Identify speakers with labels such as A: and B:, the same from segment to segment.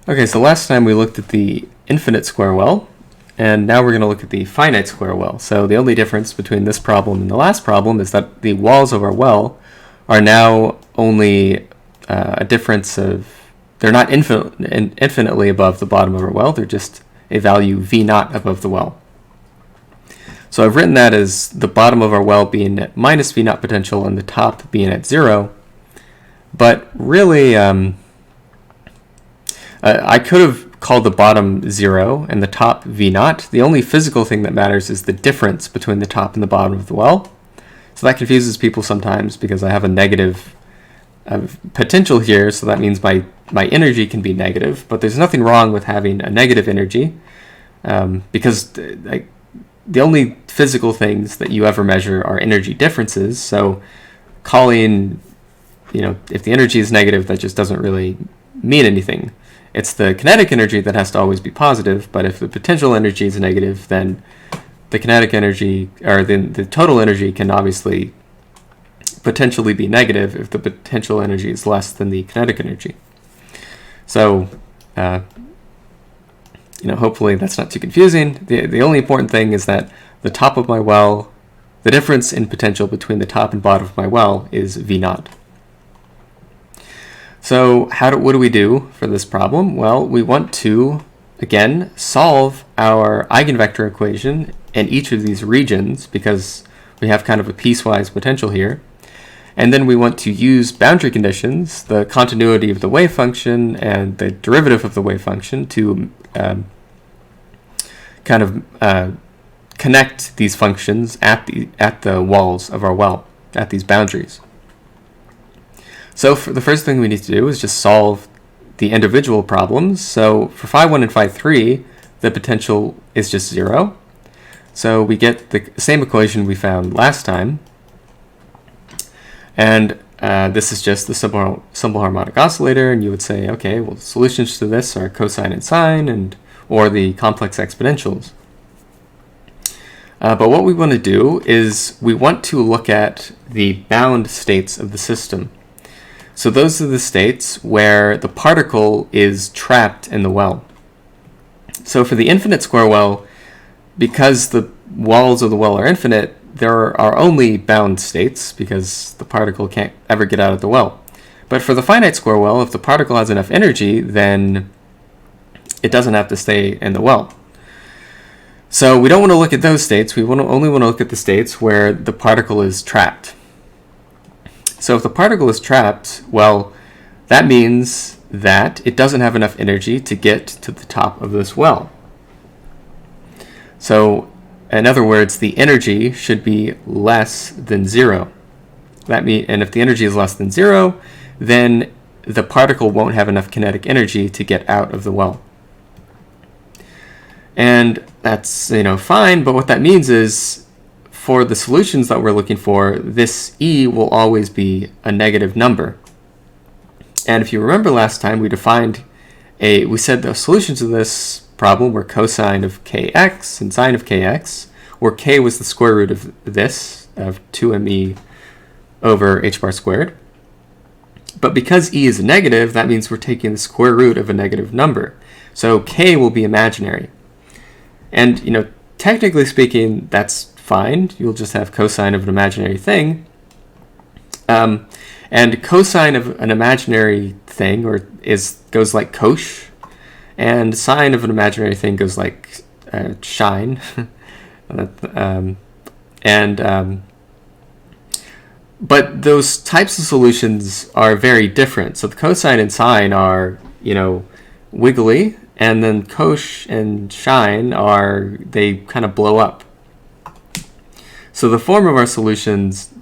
A: Okay, so last time we looked at the infinite square well, and now we're going to look at the finite square well. So the only difference between this problem and the last problem is that the walls of our well are now only a difference of, they're not infinitely above the bottom of our well, they're just a value v naught above the well. So I've written that as the bottom of our well being at minus v naught potential and the top being at 0, but really I could have called the bottom 0 and the top v naught. The only physical thing that matters is the difference between the top and the bottom of the well. So that confuses people sometimes because I have a negative potential here, so that means my energy can be negative, but there's nothing wrong with having a negative energy because the only physical things that you ever measure are energy differences. So calling, if the energy is negative, that just doesn't really mean anything. It's the kinetic energy that has to always be positive, but if the potential energy is negative, then the kinetic energy, or then the total energy can obviously potentially be negative if the potential energy is less than the kinetic energy. So, hopefully that's not too confusing. The only important thing is that the top of my well, the difference in potential between the top and bottom of my well is V naught. So what do we do for this problem? Well, we want to, again, solve our eigenvector equation in each of these regions because we have kind of a piecewise potential here. And then we want to use boundary conditions, the continuity of the wave function and the derivative of the wave function to connect these functions at the walls of our well, at these boundaries. So the first thing we need to do is just solve the individual problems. So for phi 1 and phi 3, the potential is just 0. So we get the same equation we found last time. And this is just the simple harmonic oscillator, and you would say, okay, well, the solutions to this are cosine and sine, or the complex exponentials. But what we want to do is we want to look at the bound states of the system. So those are the states where the particle is trapped in the well. So for the infinite square well, because the walls of the well are infinite, there are only bound states because the particle can't ever get out of the well. But for the finite square well, if the particle has enough energy, then it doesn't have to stay in the well. So we don't want to look at those states. We only want to look at the states where the particle is trapped. So if the particle is trapped, well, that means that it doesn't have enough energy to get to the top of this well. So in other words, the energy should be less than 0. And if the energy is less than 0, then the particle won't have enough kinetic energy to get out of the well. And that's fine, but what that means is for the solutions that we're looking for, this E will always be a negative number. And if you remember last time, we said the solutions to this problem were cosine of kx and sine of kx, where k was the square root of this, of 2me over h bar squared. But because e is a negative, that means we're taking the square root of a negative number. So k will be imaginary. And, technically speaking, that's fine. You'll just have cosine of an imaginary thing. And cosine of an imaginary thing goes like cosh, and sine of an imaginary thing goes like shine. But those types of solutions are very different. So the cosine and sine are, wiggly, and then cosh and shine they kind of blow up. So the form of our solutions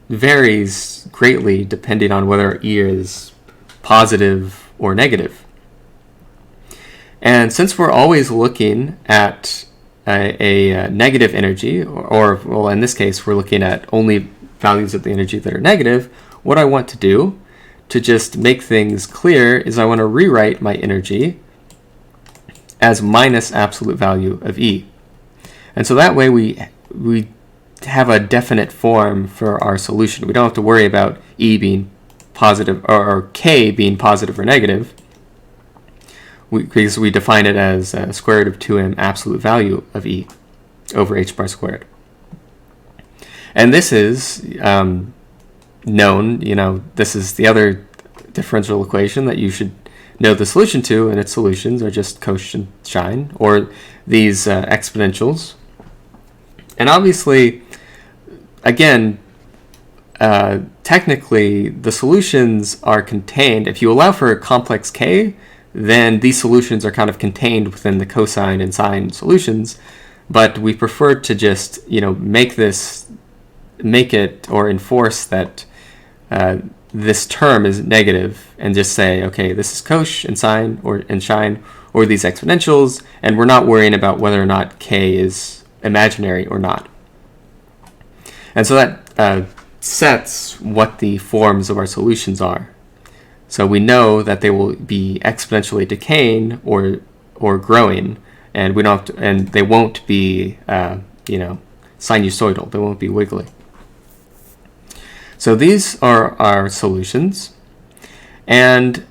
A: varies greatly depending on whether E is positive or negative. And since we're always looking at a negative energy, or in this case, we're looking at only values of the energy that are negative, what I want to do to just make things clear is I want to rewrite my energy as minus absolute value of E. And so that way we have a definite form for our solution. We don't have to worry about E being positive or K being positive or negative. because we define it as square root of 2m absolute value of E over h bar squared. And this is known, this is the other differential equation that you should know the solution to, and its solutions are just cosh and sine, or these exponentials. And obviously, again, technically, the solutions are contained. If you allow for a complex k, then these solutions are kind of contained within the cosine and sine solutions. But we prefer to just, make it or enforce that this term is negative, and just say, okay, this is cosh and sine and sine, or these exponentials, and we're not worrying about whether or not k is imaginary or not. And so that sets what the forms of our solutions are. So we know that they will be exponentially decaying or growing, and we don't have to, and they won't be sinusoidal. They won't be wiggly. So these are our solutions, and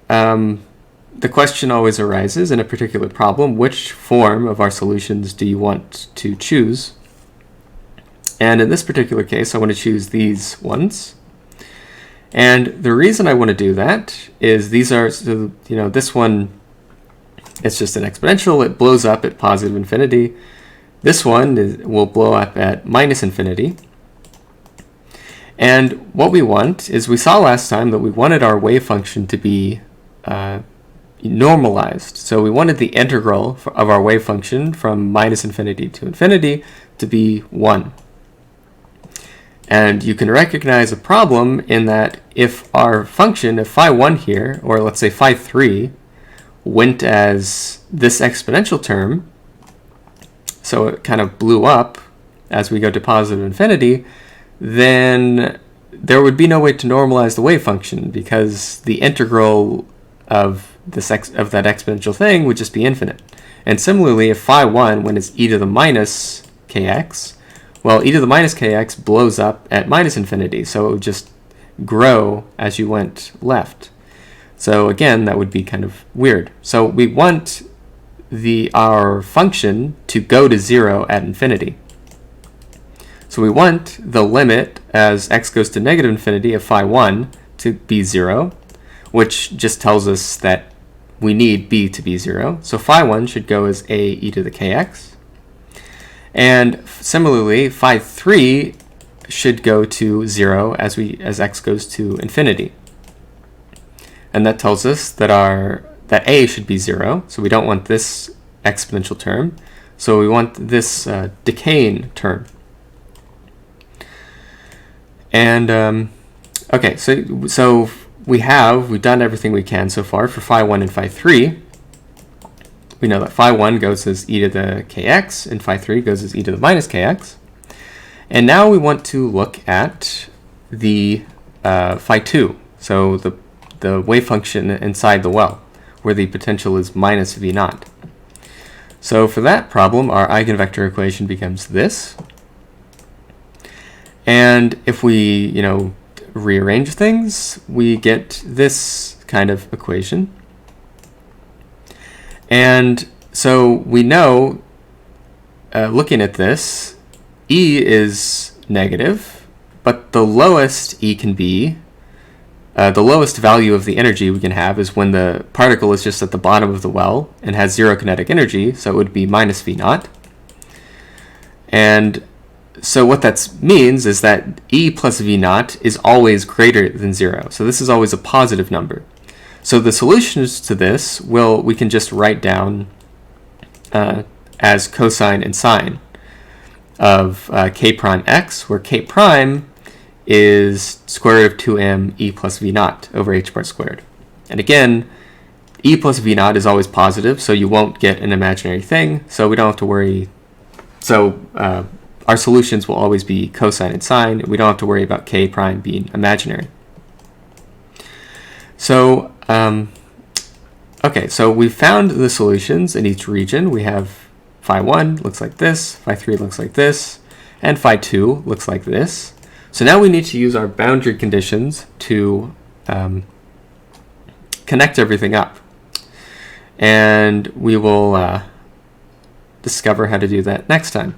A: the question always arises in a particular problem: which form of our solutions do you want to choose? And in this particular case, I want to choose these ones. And the reason I want to do that is these are, this one, it's just an exponential. It blows up at positive infinity. This one will blow up at minus infinity. And what we want is, we saw last time that we wanted our wave function to be normalized. So we wanted the integral of our wave function from minus infinity to infinity to be 1. And you can recognize a problem in that if our function, if phi1 here, or let's say phi3, went as this exponential term, so it kind of blew up as we go to positive infinity, then there would be no way to normalize the wave function, because the integral of that exponential thing would just be infinite. And similarly, if phi1 went as e to the minus kx, well, e to the minus kx blows up at minus infinity, so it would just grow as you went left. So again, that would be kind of weird. So we want our function to go to 0 at infinity. So we want the limit as x goes to negative infinity of phi1 to be 0, which just tells us that we need b to be 0. So phi1 should go as a e to the kx. And similarly, phi3 should go to 0 as x goes to infinity. And that tells us that that a should be 0, so we don't want this exponential term. So we want this decaying term. And okay, so we've done everything we can so far for phi1 and phi3. We know that phi1 goes as e to the kx, and phi3 goes as e to the minus kx. And now we want to look at the phi2, so the wave function inside the well, where the potential is minus v naught. So for that problem, our eigenvector equation becomes this. And if we, rearrange things, we get this kind of equation. And so we know, looking at this, E is negative, but the lowest E can be, the lowest value of the energy we can have is when the particle is just at the bottom of the well and has 0 kinetic energy, so it would be minus v naught. And so what that means is that E plus v naught is always greater than 0. So this is always a positive number. So the solutions to this we can just write down as cosine and sine of k prime x, where k prime is square root of 2m e plus v naught over h bar squared. And again, e plus v naught is always positive, so you won't get an imaginary thing, so we don't have to worry. So our solutions will always be cosine and sine. We don't have to worry about k prime being imaginary. So okay, so we found the solutions in each region. We have phi1 looks like this, phi3 looks like this, and phi2 looks like this. So now we need to use our boundary conditions to connect everything up. and we will discover how to do that next time.